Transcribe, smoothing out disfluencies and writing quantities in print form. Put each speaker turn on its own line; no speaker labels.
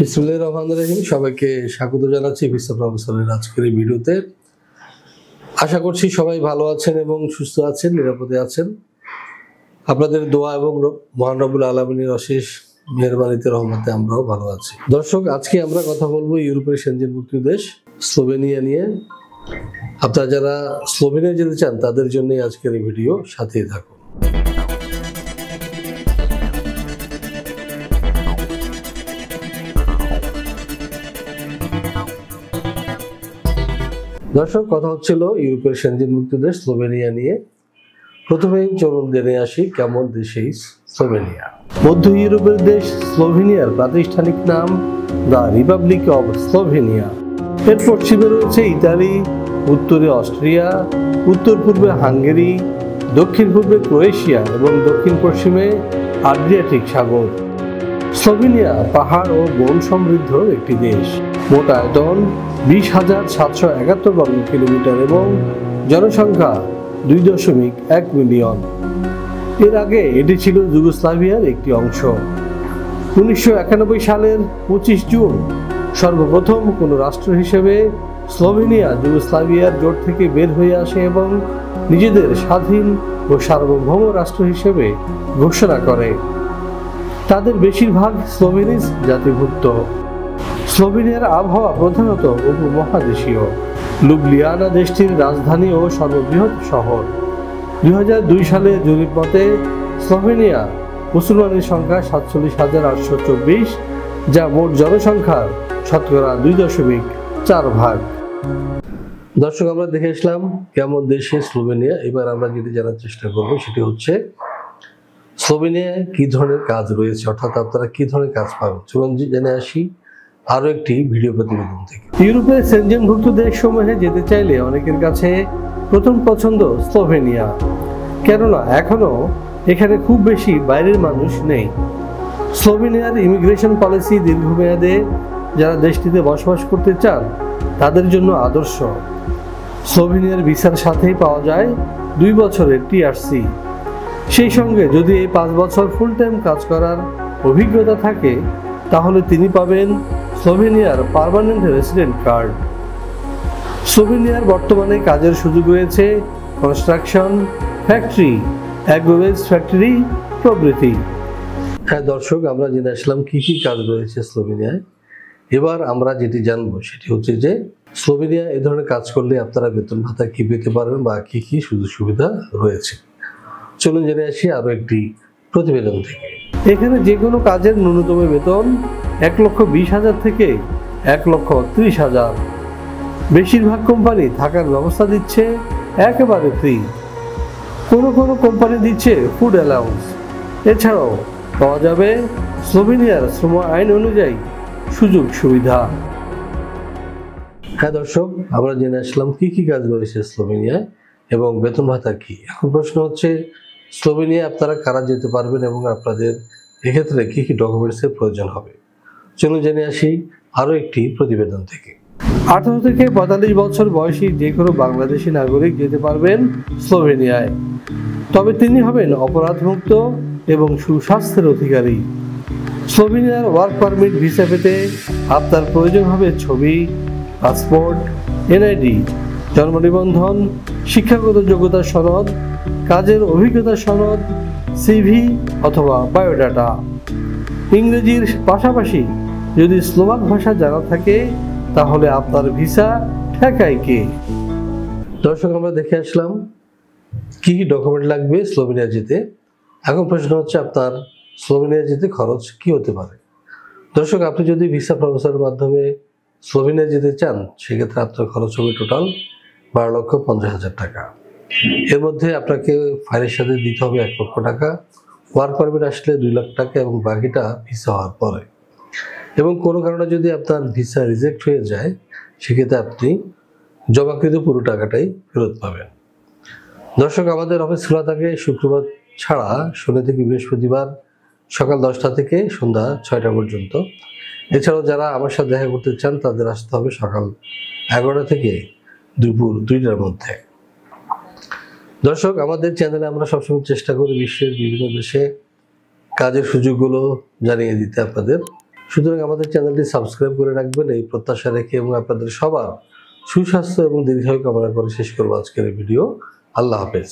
বিসমিল্লাহির রহমানির রহিম। সবাইকে স্বাগত জানাচ্ছি ভিসা প্রফেসরের আজকের এই ভিডিওতে। আশা করছি সবাই ভালো আছেন এবং সুস্থ আছেন, নিরাপদে আছেন। আপনাদের দোয়া এবং মহান রব্বুল আলামিনের অশেষ মেহেরবানিতে রহমতে আমরাও ভালো আছি। দর্শক, আজকে আমরা কথা বলবো ইউরোপের সেনজেনভুক্ত দেশ স্লোভেনিয়া নিয়ে। আপনারা যারা স্লোভেনিয়া যেতে চান তাদের জন্য আজকের এই ভিডিও, সাথেই থাকুন। দর্শক, কথা হচ্ছিল ইউরোপের সেনজেনভুক্ত দেশ স্লোভেনিয়া নিয়ে। প্রথমেই চলুন জেনে আসি কেমন দেশ এই স্লোভেনিয়া। মধ্য ইউরোপের দেশ স্লোভেনিয়ার প্রাতিষ্ঠানিক নাম দ্য রিপাবলিক অব স্লোভেনিয়া। এর পশ্চিমে রয়েছে ইতালি, উত্তরে অস্ট্রিয়া, উত্তর পূর্বে হাঙ্গেরি, দক্ষিণ পূর্বে ক্রোয়েশিয়া এবং দক্ষিণ পশ্চিমে আড্রিয়াটিক সাগর। স্লোভেনিয়া পাহাড় ও বন সমৃদ্ধ একটি দেশ। মোট আয়তন 20,771 বর্গ কিলোমিটার এবং জনসংখ্যা 2.1 মিলিয়ন। এর আগে এটি ছিল যুগোস্লাভিয়ার একটি অংশ। 1991 সালের 25 জুন সর্বপ্রথম কোনো রাষ্ট্র হিসেবে স্লোভেনিয়া যুগোস্লাভিয়ার জোট থেকে বের হয়ে আসে এবং নিজেদের স্বাধীন ও সার্বভৌম রাষ্ট্র হিসেবে ঘোষণা করে। তাদের বেশিরভাগ স্লোভেনিজ জাতিভুক্ত। স্লোভেনিয়ার আবহাওয়া প্রধানত উপমহাদেশীয়। লুবলিয়ানা দেশটির রাজধানী ও সর্ববৃহৎ শহর। 2002 সালে জরিপ মতে স্লোভেনিয়া মুসলমানের সংখ্যা 47,824, যা মোট জনসংখ্যার শতকরা 2.4 ভাগ। দর্শক, আমরা দেখে আসলাম কেমন দেশে স্লোভেনিয়া। এবার আমরা যেটি জানার চেষ্টা করবো সেটি হচ্ছে স্লোভেনিয়ায় কি ধরনের কাজ রয়েছে, অর্থাৎ আপনারা কি ধরনের কাজ পাবেন। চলুন জেনে আসি আরো একটি ভিডিও প্রতিবেদন থেকে। ইউরোপের সেনজেনভুক্ত দেশসমূহে যেতে চাইলে অনেকের কাছে প্রথম পছন্দ স্লোভেনিয়া, কেননা এখনো এখানে খুব বেশি বাইরের মানুষ নেই। স্লোভেনিয়ার ইমিগ্রেশন পলিসি দীর্ঘমেয়াদে যারা দেশটিতে বসবাস করতে চান তাদের জন্য আদর্শ। স্লোভেনিয়ার ভিসার সাথেই পাওয়া যায় 2 বছরের টিআরসি। সেই সঙ্গে যদি এই 5 বছর ফুল টাইম কাজ করার অভিজ্ঞতা থাকে তাহলে তিনি পাবেন স্লোভেনিয়ার পার্মানেন্ট রেসিডেন্ট কার্ড। স্লোভেনিয়ার বর্তমানে কাজের সুযোগ রয়েছে কনস্ট্রাকশন, ফ্যাক্টরি, অ্যাগ্রোওয়েজ ফ্যাক্টরি প্রভৃতি। হ্যাঁ দর্শক, আমরা জেনে আসলাম কি কি কাজ রয়েছে স্লোভেনিয়ায়। এবার আমরা যেটি জানবো সেটি হচ্ছে যে স্লোভেনিয়া এই ধরনের কাজ করলে আপনারা বেতন ভাতা কি পেতে পারবেন বা কি কি সুযোগ সুবিধা রয়েছে। চলুন জেনে আসি আরো একটি প্রতিবেদন থেকে। এখানে যে কোনো কাজের ন্যূনতম বেতন 1,20,000 থেকে 1,30,000। বেশিরভাগ কোম্পানি থাকার ব্যবস্থা দিচ্ছে একেবারে ফ্রি। কোনো কোনো কোম্পানি দিচ্ছে ফুড অ্যালাউন্স। এছাড়াও পাওয়া যাবে স্লোভেনিয়ার শ্রম আইন অনুযায়ী সুযোগ সুবিধা। হ্যাঁ দর্শক, আমরা জেনে আসলাম কি কি কাজ রয়েছে স্লোভেনিয়ায় এবং বেতন ভাতা কি। এখন প্রশ্ন হচ্ছে স্লোভেনিয়া আপনারা কারা যেতে পারবেন এবং আপনাদের এক্ষেত্রে কি কি ডকুমেন্টসের প্রয়োজন হবে। চলুন জেনে আসি আরো একটি প্রতিবেদন থেকে। 18 থেকে 45 বছর বয়সী যে কোনো বাংলাদেশি নাগরিক যেতে পারবেন স্লোভেনিয়ায়, তবে তিনি হবেন অপরাধমুক্ত এবং সুস্বাস্থ্যের অধিকারী। স্লোভেনিয়ার ওয়ার্ক পারমিট ভিসা পেতে আপনার প্রয়োজন হবে ছবি, পাসপোর্ট, এনআইডি, জন্ম নিবন্ধন, শিক্ষাগত যোগ্যতা সনদ, কাজের অভিজ্ঞতা সনদ, সিভি অথবা বায়োডাটা। ইংরেজির পাশাপাশি যদি স্লোভাক ভাষা জানা থাকে তাহলে আপনার ভিসা ঠেকায় কে। দর্শক, আমরা দেখে আসলাম কি কি ডকুমেন্ট লাগবে স্লোভেনিয়া যেতে। এখন প্রশ্ন হচ্ছে আপনার স্লোভেনিয়া যেতে খরচ কি হতে পারে। দর্শক, আপনি যদি ভিসা প্রফেসরের মাধ্যমে স্লোভেনিয়া যেতে চান সেক্ষেত্রে আপনার খরচ হবে টোটাল 12,50,000 টাকা। এর মধ্যে আপনাকে ফাইলের সাথে দিতে হবে 1 লক্ষ টাকা, ওয়ার্ক পারমিট আসলে 2 লাখ টাকা এবং বাকিটা ভিসা হওয়ার পরে। এবং কোনো কারণে যদি আপনার ভিসা রিজেক্ট হয়ে যায় সেক্ষেত্রে আপনি জমাকৃত পুরো টাকাটাই ফেরত পাবেন। দর্শক, আমাদের অফিস খোলা থাকে শুক্রবার ছাড়া শনি থেকে বৃহস্পতিবার সকাল 10টা থেকে সন্ধ্যা 6টা পর্যন্ত। এছাড়াও যারা আমার সাথে দেখা করতে চান তাদের আসতে হবে সকাল 11টা থেকে দুপুর 2টার মধ্যে। দর্শক, আমাদের চ্যানেলে আমরা সবসময় চেষ্টা করি বিশ্বের বিভিন্ন দেশে কাজের সুযোগগুলো জানিয়ে দিতে আপনাদের। সুতরাং আমাদের চ্যানেলটি সাবস্ক্রাইব করে রাখবেন এই প্রত্যাশা রেখে, এবং আপনাদের সবার সুস্বাস্থ্য এবং দীর্ঘায়ু কামনা করে শেষ করবো আজকের এই ভিডিও। আল্লাহ হাফেজ।